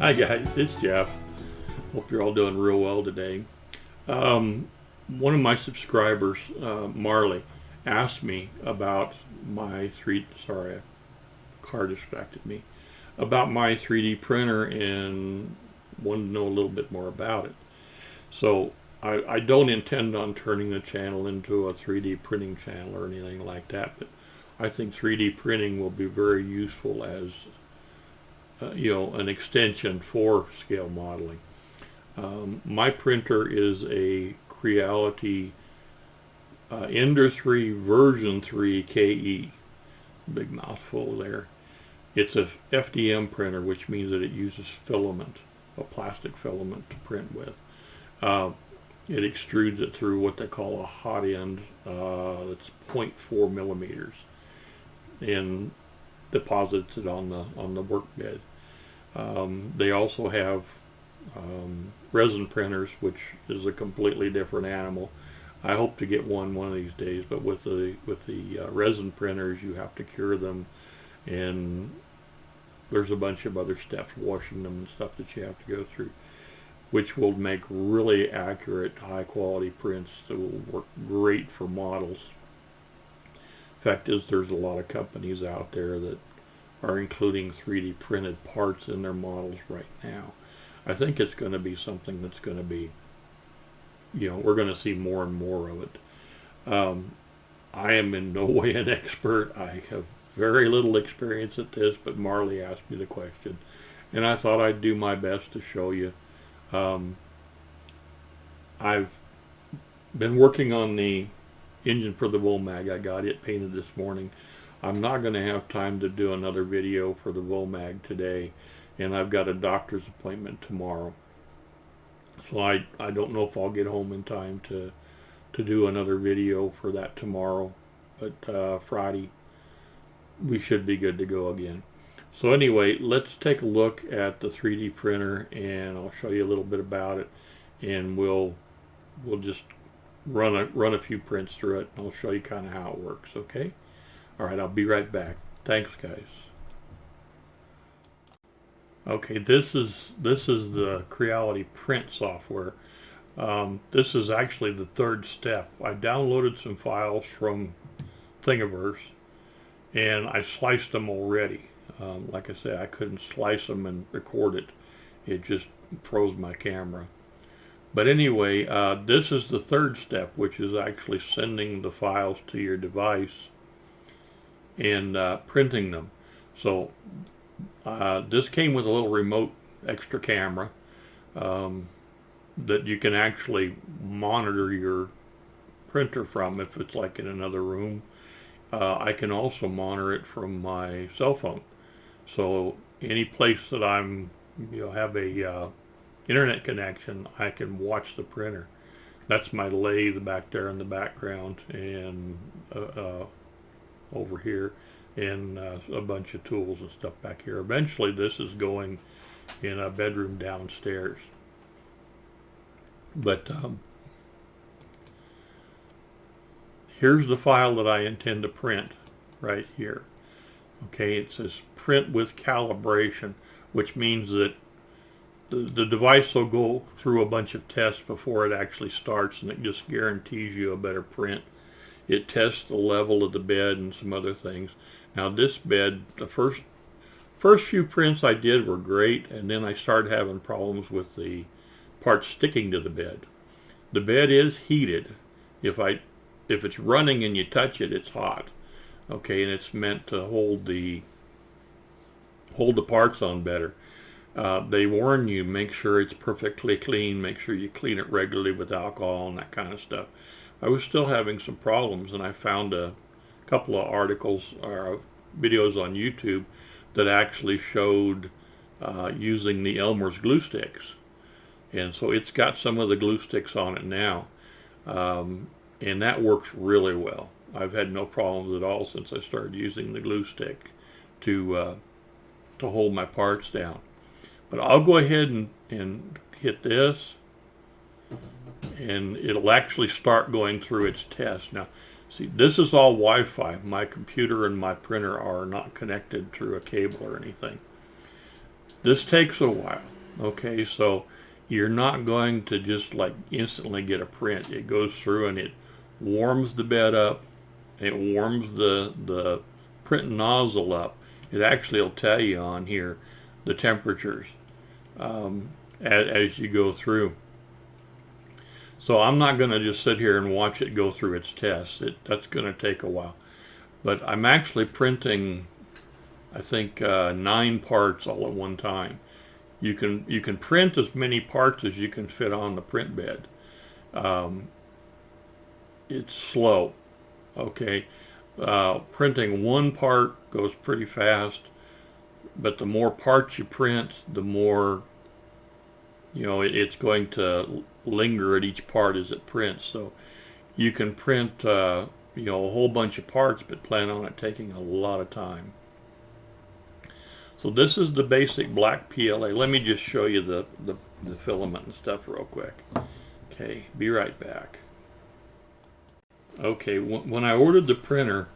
Hi guys, it's Jeff. Hope you're all doing real well today. One of my subscribers, Marley, asked me about my sorry, a car distracted me, about my 3D printer and wanted to know a little bit more about it. So I don't intend on turning the channel into a 3D printing channel or anything like that, but I think 3D printing will be very useful as an extension for scale modeling. My printer is a Creality Ender 3 version 3 KE. Big mouthful there. It's a FDM printer, which means that it uses filament, a plastic filament to print with. It extrudes it through what they call a hot end that's 0.4 millimeters and deposits it on the workbed. They also have resin printers, which is a completely different animal. I hope to get one of these days, but with the resin printers, you have to cure them, and there's a bunch of other steps, washing them and stuff that you have to go through, which will make really accurate, high quality prints that will work great for models. Fact is, there's a lot of companies out there that are including 3D printed parts in their models right now. I think it's going to be something that's going to be, we're going to see more and more of it. I am in no way an expert. I have very little experience at this, but Marley asked me the question, and I thought I'd do my best to show you. I've been working on the engine for the Volmag. I got it painted this morning. I'm not going to have time to do another video for the Volmag today, and I've got a doctor's appointment tomorrow. So I don't know if I'll get home in time to do another video for that tomorrow, but Friday we should be good to go again. So anyway, let's take a look at the 3D printer, and I'll show you a little bit about it, and we'll just run a few prints through it, and I'll show you kind of how it works, okay? All right, I'll be right back. Thanks, guys. Okay, this is the Creality print software. This is actually the third step. I downloaded some files from Thingiverse, and I sliced them already. Like I said, I couldn't slice them and record it. It just froze my camera. But anyway, this is the third step, which is actually sending the files to your device and printing them. So this came with a little remote extra camera that you can actually monitor your printer from if it's like in another room. I can also monitor it from my cell phone. So any place that I'm, have a internet connection, I can watch the printer. That's my lathe back there in the background, and over here, and a bunch of tools and stuff back here. Eventually this is going in a bedroom downstairs. But here's the file that I intend to print right here. Okay, it says print with calibration, which means that the device will go through a bunch of tests before it actually starts, and it just guarantees you a better print. It tests the level of the bed and some other things. Now this bed, the first few prints I did were great, and then I started having problems with the parts sticking to the bed. The bed is heated. If it's running and you touch it, it's hot. Okay, and it's meant to hold the parts on better. They warn you, make sure it's perfectly clean, make sure you clean it regularly with alcohol and that kind of stuff. I was still having some problems, and I found a couple of articles or videos on YouTube that actually showed using the Elmer's glue sticks. And so it's got some of the glue sticks on it now, and that works really well. I've had no problems at all since I started using the glue stick to hold my parts down. But I'll go ahead and hit this, and it'll actually start going through its test. Now, see, this is all Wi-Fi. My computer and my printer are not connected through a cable or anything. This takes a while. Okay, so you're not going to just like instantly get a print. It goes through and it warms the bed up. It warms the print nozzle up. It actually will tell you on here the temperatures as you go through. So I'm not going to just sit here and watch it go through its tests. That's going to take a while. But I'm actually printing, I think, 9 parts all at one time. You can print as many parts as you can fit on the print bed. It's slow. Okay, printing one part goes pretty fast, but the more parts you print, the more, you know, it's going to linger at each part as it prints. So you can print, you know, a whole bunch of parts, but plan on it taking a lot of time. So this is the basic black PLA. Let me just show you the filament and stuff real quick. Okay, be right back. Okay, when I ordered the printer,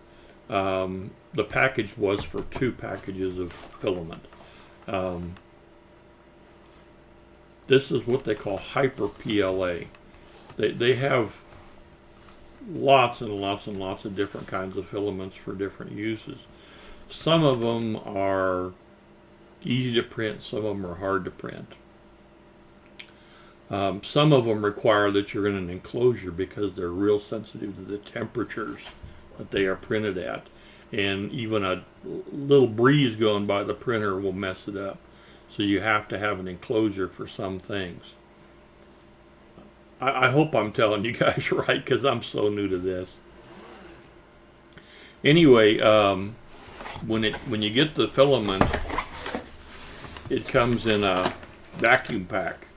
the package was for 2 packages of filament. This is what they call hyper PLA. They have lots and lots and lots of different kinds of filaments for different uses. Some of them are easy to print, some of them are hard to print. Some of them require that you're in an enclosure because they're real sensitive to the temperatures that they are printed at, and even a little breeze going by the printer will mess it up. So you have to have an enclosure for some things. I hope I'm telling you guys right, because I'm so new to this. Anyway, when you get the filament, it comes in a vacuum pack.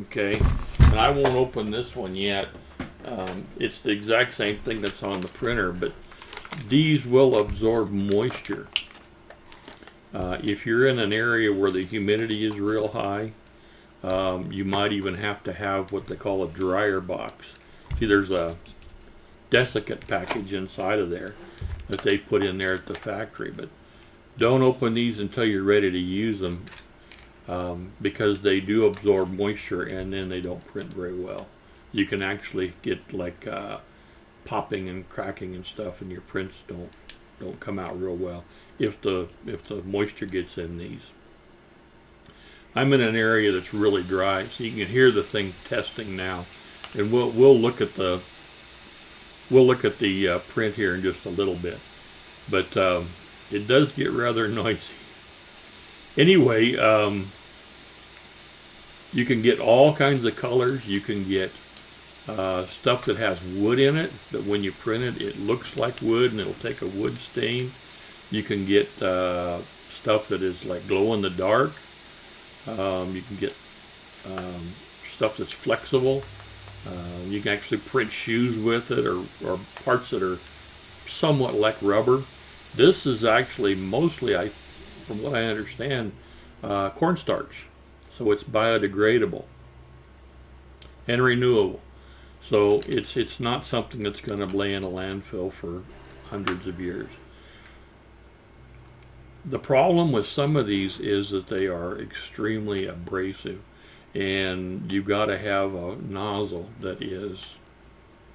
Okay, and I won't open this one yet. It's the exact same thing that's on the printer, but these will absorb moisture. If you're in an area where the humidity is real high, you might even have to have what they call a dryer box. See, there's a desiccant package inside of there that they put in there at the factory, but don't open these until you're ready to use them, because they do absorb moisture and then they don't print very well. You can actually get like popping and cracking and stuff, and your prints don't come out real well if the moisture gets in these. I'm in an area that's really dry, so you can hear the thing testing now, and we'll look at the print here in just a little bit, but it does get rather noisy. Anyway, you can get all kinds of colors. You can get stuff that has wood in it, but when you print it, it looks like wood and it'll take a wood stain. You can get stuff that is like glow in the dark. You can get stuff that's flexible. You can actually print shoes with it, or parts that are somewhat like rubber. This is actually mostly, from what I understand, cornstarch. So it's biodegradable and renewable. So it's not something that's going to lay in a landfill for hundreds of years. The problem with some of these is that they are extremely abrasive, and you've got to have a nozzle that is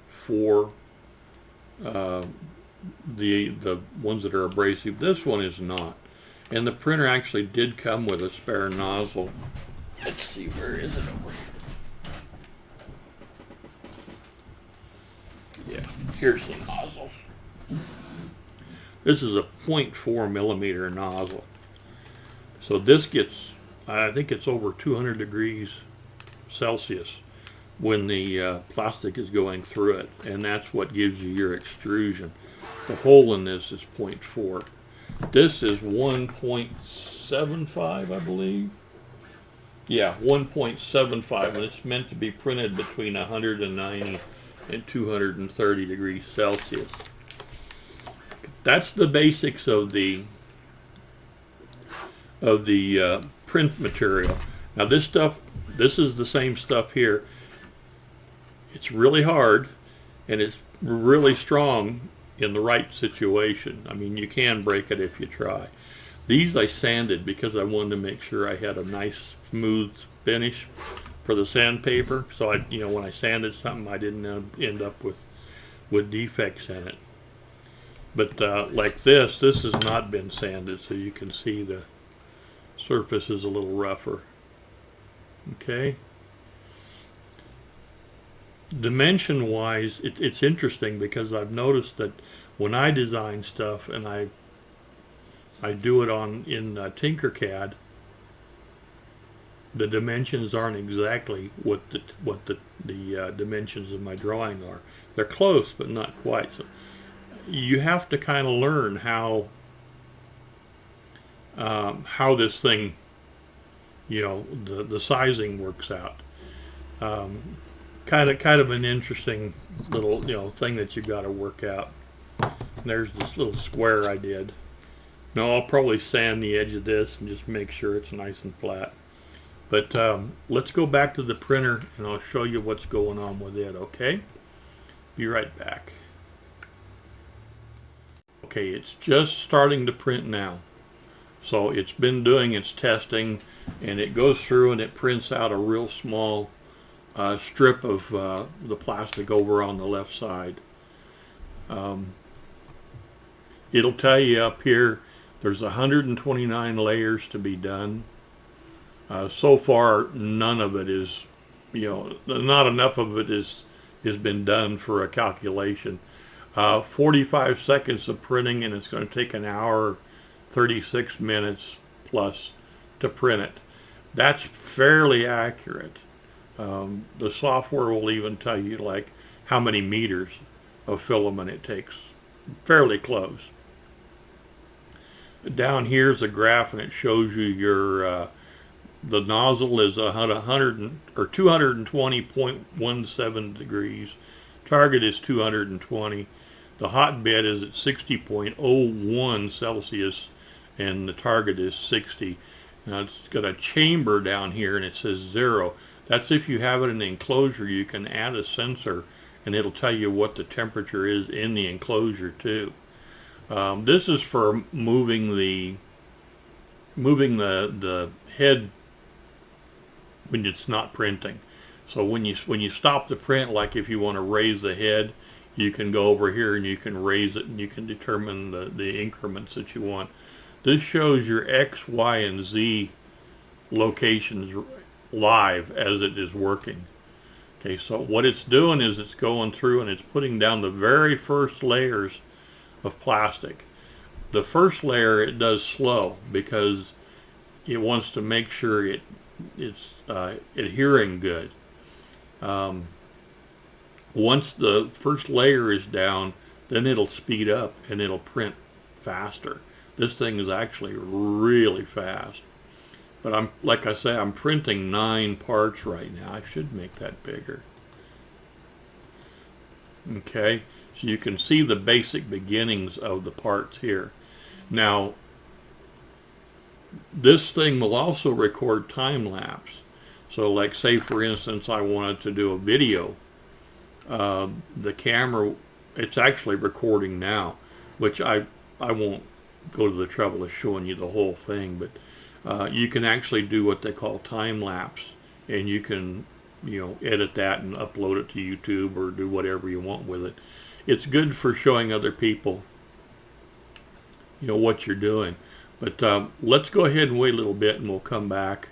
for the ones that are abrasive. This one is not, and the printer actually did come with a spare nozzle. Let's see, where is it over here? Yeah, here's the nozzle. This is a 0.4 millimeter nozzle. So this gets, I think it's over 200 degrees Celsius when the plastic is going through it, and that's what gives you your extrusion. The hole in this is 0.4. This is 1.75, I believe. Yeah, 1.75, and it's meant to be printed between 190 and 230 degrees Celsius. That's the basics of the print material. Now this is the same stuff here. It's really hard, and it's really strong in the right situation. I mean, you can break it if you try. These I sanded because I wanted to make sure I had a nice smooth finish for the sandpaper. So when I sanded something, I didn't end up with defects in it. But like this has not been sanded, so you can see the surface is a little rougher. Okay. Dimension wise, it's interesting because I've noticed that when I design stuff and I do it in Tinkercad, the dimensions aren't exactly what the dimensions of my drawing are. They're close, but not quite. So you have to kind of learn how this thing, the sizing works out. Kind of an interesting little thing that you got to work out. And there's this little square I did. Now I'll probably sand the edge of this and just make sure it's nice and flat. But let's go back to the printer and I'll show you what's going on with it, okay? Be right back. Okay, it's just starting to print now. So it's been doing its testing, and it goes through and it prints out a real small strip of the plastic over on the left side. It'll tell you up here there's 129 layers to be done. So far, none of it is, not enough of it has been done for a calculation. 45 seconds of printing, and it's going to take an hour, 36 minutes plus to print it. That's fairly accurate. The software will even tell you like how many meters of filament it takes. Fairly close. Down here's a graph, and it shows you your the nozzle is 220.17 degrees. Target is 220. The hotbed is at 60.01 Celsius, and the target is 60. Now it's got a chamber down here, and it says 0. That's if you have it in the enclosure. You can add a sensor, and it'll tell you what the temperature is in the enclosure too. This is for moving the head when it's not printing. So when you stop the print, like if you want to raise the head, you can go over here and you can raise it, and you can determine the increments that you want. This shows your X, Y, and Z locations live as it is working. Okay, so what it's doing is it's going through and it's putting down the very first layers of plastic. The first layer it does slow because it wants to make sure it's adhering good. Once the first layer is down, then it'll speed up and it'll print faster. This thing is actually really fast. But like I say, I'm printing 9 parts right now. I should make that bigger. Okay, so you can see the basic beginnings of the parts here. Now, this thing will also record time lapse. So like say for instance I wanted to do a video, the camera, it's actually recording now, which I won't go to the trouble of showing you the whole thing, but you can actually do what they call time lapse, and you can edit that and upload it to YouTube or do whatever you want with it. It's good for showing other people what you're doing. But let's go ahead and wait a little bit, and we'll come back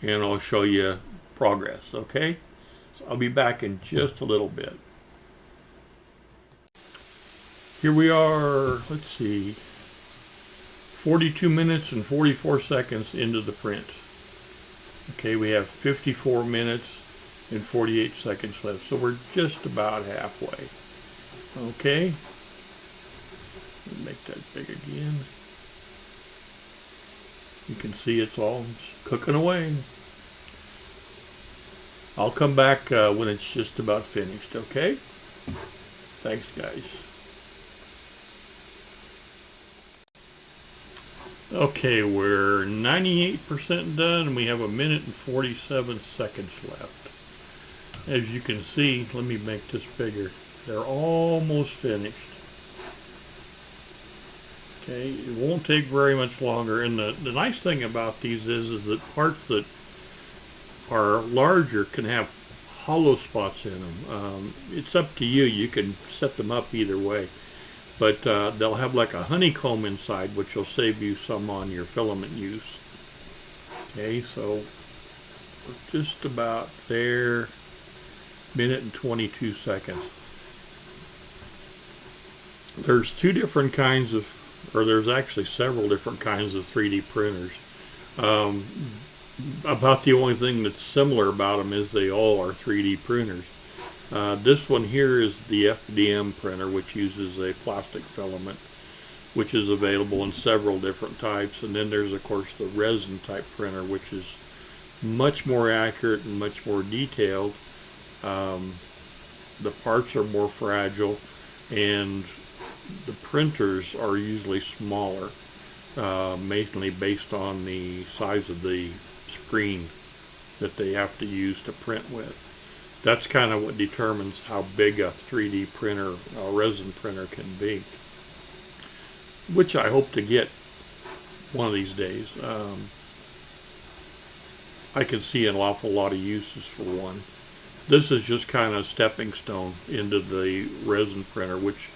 and I'll show you progress, okay? So I'll be back in just a little bit. Here we are, let's see, 42 minutes and 44 seconds into the print. Okay, we have 54 minutes and 48 seconds left, so we're just about halfway. Okay, make that big again. You can see it's all cooking away. I'll come back when it's just about finished, okay? Thanks, guys. Okay, we're 98% done, and we have 1 minute and 47 seconds left. As you can see, let me make this bigger. They're almost finished. Okay, it won't take very much longer. And the nice thing about these is that parts that are larger can have hollow spots in them. It's up to you. You can set them up either way. But they'll have like a honeycomb inside, which will save you some on your filament use. Okay, so we're just about there. Minute and 22 seconds. There's two different kinds of, or there's actually several different kinds of 3D printers. Um, about the only thing that's similar about them is they all are 3D printers. This one here is the FDM printer, which uses a plastic filament, which is available in several different types. And then there's, of course, the resin type printer, which is much more accurate and much more detailed. The parts are more fragile, and the printers are usually smaller, mainly based on the size of the screen that they have to use to print with. That's kind of what determines how big a 3D printer, a resin printer, can be, which I hope to get one of these days. I can see an awful lot of uses for one. This is just kind of a stepping stone into the resin printer, which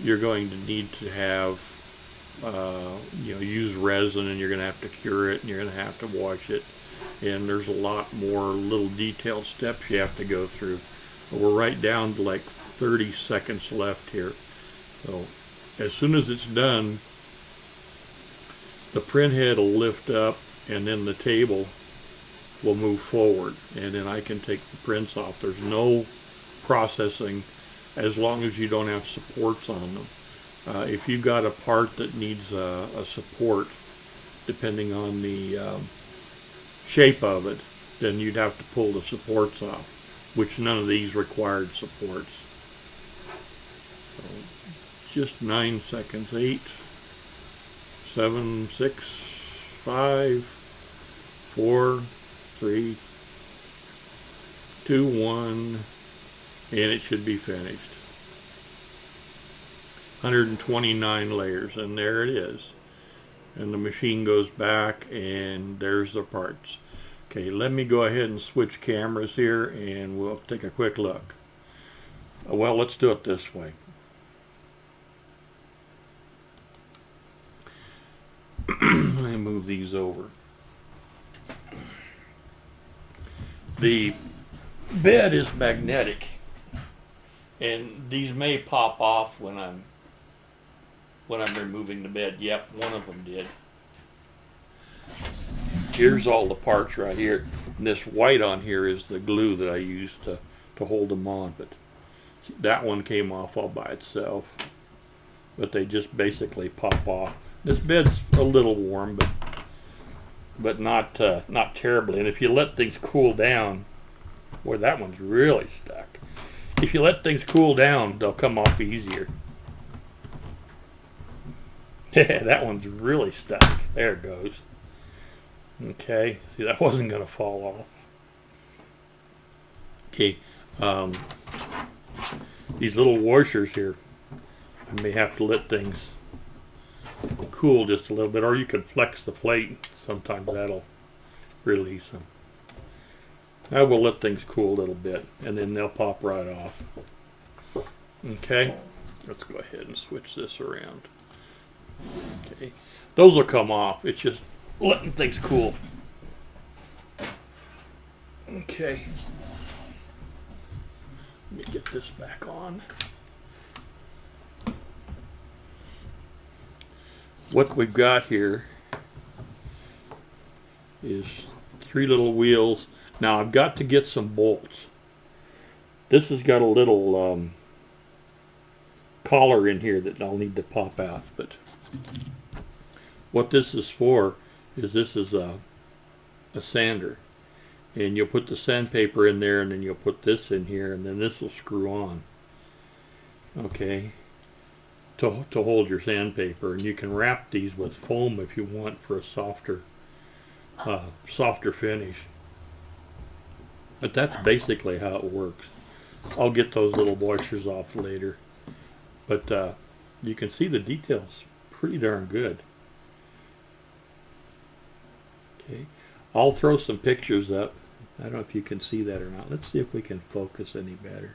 you're going to need to have, use resin, and you're going to have to cure it, and you're going to have to wash it. And there's a lot more little detailed steps you have to go through. But we're right down to like 30 seconds left here. So as soon as it's done, the print head will lift up, and then the table will move forward, and then I can take the prints off. There's no processing as long as you don't have supports on them. If you've got a part that needs a support, depending on the shape of it, then you'd have to pull the supports off, which none of these required supports. So just 9 seconds. 8, 7, 6, 5, 4, 3, 2, 1, and it should be finished. 129 layers, and there it is. And the machine goes back, and there's the parts. Okay, let me go ahead and switch cameras here, and we'll take a quick look. Well, let's do it this way. Let me move these over. The bed is magnetic, and these may pop off when I'm removing the bed. Yep, one of them did. Here's all the parts right here. And this white on here is the glue that I used to hold them on, but that one came off all by itself. But they just basically pop off. This bed's a little warm, but not terribly. And if you let things cool down, boy, that one's really stuck. If you let things cool down, they'll come off easier. Yeah, that one's really stuck. There it goes. Okay, see, that wasn't going to fall off. Okay, these little washers here, I may have to let things cool just a little bit, or you can flex the plate. Sometimes that'll release them. I will let things cool a little bit, and then they'll pop right off. Okay, let's go ahead and switch this around. Okay, those will come off. It's just letting things cool. Okay, let me get this back on. What we've got here is 3 little wheels. Now I've got to get some bolts. This has got a little collar in here that I'll need to pop out, but what this is for is this is a sander, and you'll put the sandpaper in there, and then you'll put this in here, and then this will screw on, okay, to hold your sandpaper. And you can wrap these with foam if you want for a softer finish. But that's basically how it works. I'll get those little washers off later, but you can see the details pretty darn good. Okay, I'll throw some pictures up. I don't know if you can see that or not. Let's see if we can focus any better.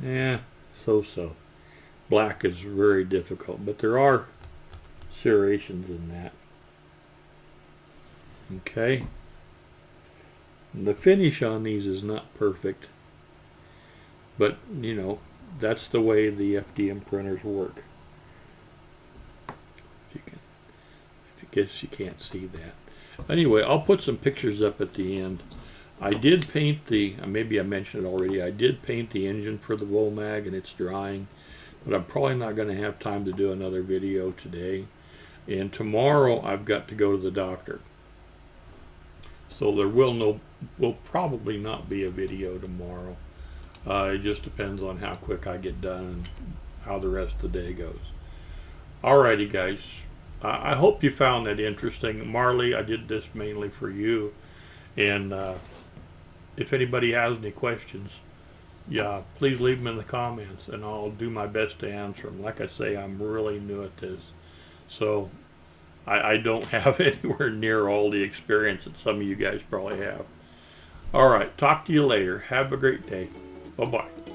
Yeah, so. Black is very difficult, but there are serrations in that. Okay. And the finish on these is not perfect, but you know, that's the way the FDM printers work. I guess you can't see that. Anyway, I'll put some pictures up at the end. I did paint maybe I mentioned it already, I did paint the engine for the Volmag and it's drying, but I'm probably not going to have time to do another video today. And tomorrow I've got to go to the doctor. So there will probably not be a video tomorrow. It just depends on how quick I get done and how the rest of the day goes. Alrighty guys, I hope you found that interesting. Marley, I did this mainly for you. And if anybody has any questions, yeah, please leave them in the comments and I'll do my best to answer them. Like I say, I'm really new at this. So I don't have anywhere near all the experience that some of you guys probably have. All right, talk to you later. Have a great day. Bye-bye.